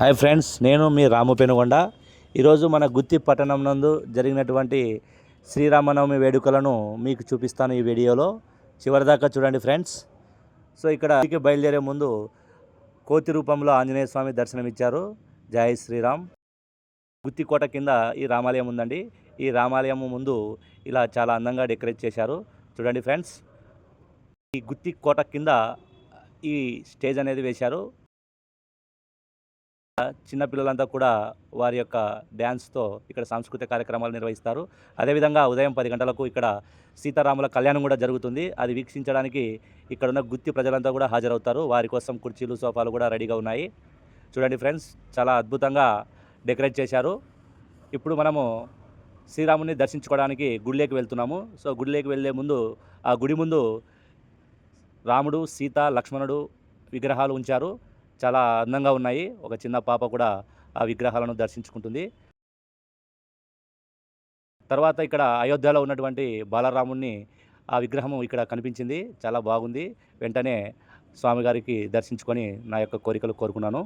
Hi friends, నేను మీ రాము పెనుగొండ. ఈరోజు మన గుత్తి పట్టణం నందు జరిగినటువంటి శ్రీరామనవమి వేడుకలను మీకు చూపిస్తాను ఈ వీడియోలో. చివరిదాకా చూడండి ఫ్రెండ్స్. సో ఇక్కడ బయలుదేరే ముందు కోతి రూపంలో ఆంజనేయ స్వామి దర్శనమిచ్చారు. జై శ్రీరామ్. గుత్తి కోట కింద ఈ రామాలయం ఉందండి. ఈ రామాలయం ముందు ఇలా చాలా అందంగా డెకరేట్ చేశారు. చూడండి ఫ్రెండ్స్, ఈ గుత్తి కోట కింద ఈ స్టేజ్ అనేది వేశారు. చిన్నపిల్లలంతా కూడా వారి యొక్క డ్యాన్స్తో ఇక్కడ సాంస్కృతిక కార్యక్రమాలు నిర్వహిస్తారు. అదేవిధంగా ఉదయం 10 గంటలకు ఇక్కడ సీతారాముల కళ్యాణం కూడా జరుగుతుంది. అది వీక్షించడానికి ఇక్కడున్న గుత్తి ప్రజలంతా కూడా హాజరవుతారు. వారి కోసం కుర్చీలు, సోఫాలు కూడా రెడీగా ఉన్నాయి. చూడండి ఫ్రెండ్స్, చాలా అద్భుతంగా డెకరేట్ చేశారు. ఇప్పుడు మనము శ్రీరాముని దర్శించుకోవడానికి గుడిలోకి వెళ్తున్నాము. సో గుడిలోకి వెళ్ళే ముందు ఆ గుడి ముందు రాముడు, సీత, లక్ష్మణుడు విగ్రహాలు ఉంచారు. చాలా అందంగా ఉన్నాయి. ఒక చిన్న పాప కూడా ఆ విగ్రహాలను దర్శించుకుంటుంది. తర్వాత ఇక్కడ అయోధ్యలో ఉన్నటువంటి బాలరాముడిని ఆ విగ్రహం ఇక్కడ కనిపించింది. చాలా బాగుంది. వెంటనే స్వామిగారికి దర్శించుకొని నా యొక్క కోరికలు కోరుకున్నాను.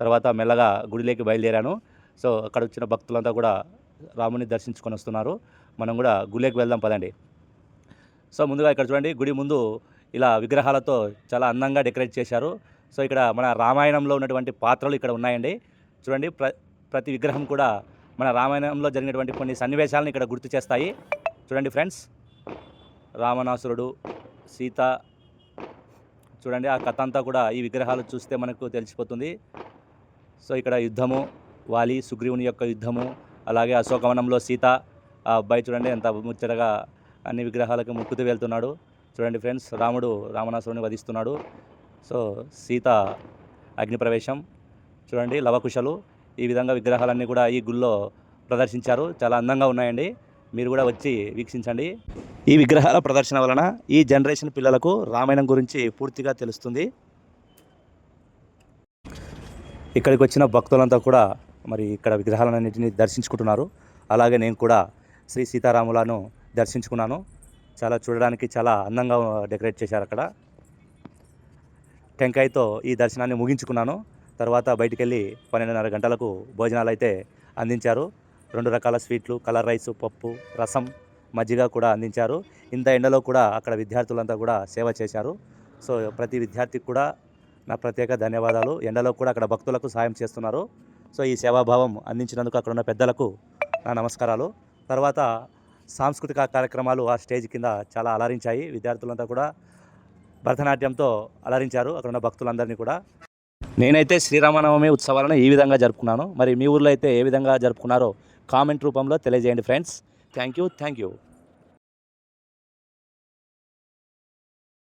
తర్వాత మెల్లగా గుడిలోకి బయలుదేరాను. సో అక్కడ వచ్చిన భక్తులంతా కూడా రాముని దర్శించుకొని వస్తున్నారు. మనం కూడా గుడిలోకి వెళ్దాం పదండి. సో ముందుగా ఇక్కడ చూడండి, గుడి ముందు ఇలా విగ్రహాలతో చాలా అందంగా డెకరేట్ చేశారు. సో ఇక్కడ మన రామాయణంలో ఉన్నటువంటి పాత్రలు ఇక్కడ ఉన్నాయండి. చూడండి, ప్రతి విగ్రహం కూడా మన రామాయణంలో జరిగినటువంటి కొన్ని సన్నివేశాలను ఇక్కడ గుర్తు చేస్తాయి. చూడండి ఫ్రెండ్స్, రావణాసురుడు, సీత, చూడండి ఆ కథ అంతా కూడా ఈ విగ్రహాలు చూస్తే మనకు తెలిసిపోతుంది. సో ఇక్కడ యుద్ధము, వాలి సుగ్రీవుని యొక్క యుద్ధము, అలాగే అశోకవనంలో సీత, ఆ అబ్బాయి చూడండి ఎంత ముచ్చటగా అన్ని విగ్రహాలకు ముక్కుతూ వెళ్తున్నాడు. చూడండి ఫ్రెండ్స్, రాముడు రావణాసురుని వధిస్తున్నాడు. సో సీత అగ్నిప్రవేశం, చూడండి లవకుశలు, ఈ విధంగా విగ్రహాలన్నీ కూడా ఈ గుళ్ళో ప్రదర్శించారు. చాలా అందంగా ఉన్నాయండి. మీరు కూడా వచ్చి వీక్షించండి. ఈ విగ్రహాల ప్రదర్శన వలన ఈ జనరేషన్ పిల్లలకు రామాయణం గురించి పూర్తిగా తెలుస్తుంది. ఇక్కడికి వచ్చిన భక్తులంతా కూడా మరి ఇక్కడ విగ్రహాలన్నింటినీ దర్శించుకుంటున్నారు. అలాగే నేను కూడా శ్రీ సీతారాములను దర్శించుకున్నాను. చాలా చూడడానికి చాలా అందంగా డెకరేట్ చేశారు. అక్కడ టెంకాయతో ఈ దర్శనాన్ని ముగించుకున్నాను. తర్వాత బయటికి వెళ్ళి 12:30 గంటలకు భోజనాలు అయితే అందించారు. 2 రకాల స్వీట్లు, కలర్ రైసు, పప్పు, రసం, మజ్జిగ కూడా అందించారు. ఇంత ఎండలో కూడా అక్కడ విద్యార్థులంతా కూడా సేవ చేశారు. సో ప్రతి విద్యార్థికి కూడా నా ప్రత్యేక ధన్యవాదాలు. ఎండలో కూడా అక్కడ భక్తులకు సాయం చేస్తున్నారు. సో ఈ సేవాభావం అందించినందుకు అక్కడ ఉన్న పెద్దలకు నా నమస్కారాలు. తర్వాత సాంస్కృతిక కార్యక్రమాలు ఆ స్టేజ్ కింద చాలా అలరించాయి. విద్యార్థులంతా కూడా భరతనాట్యంతో అలరించారు అక్కడ ఉన్న భక్తులందరినీ కూడా. నేనైతే శ్రీరామనవమి ఉత్సవాలను ఈ విధంగా జరుపుకున్నాను. మరి మీ ఊర్లో అయితే ఏ విధంగా జరుపుకున్నారో కామెంట్ రూపంలో తెలియజేయండి ఫ్రెండ్స్. Thank you.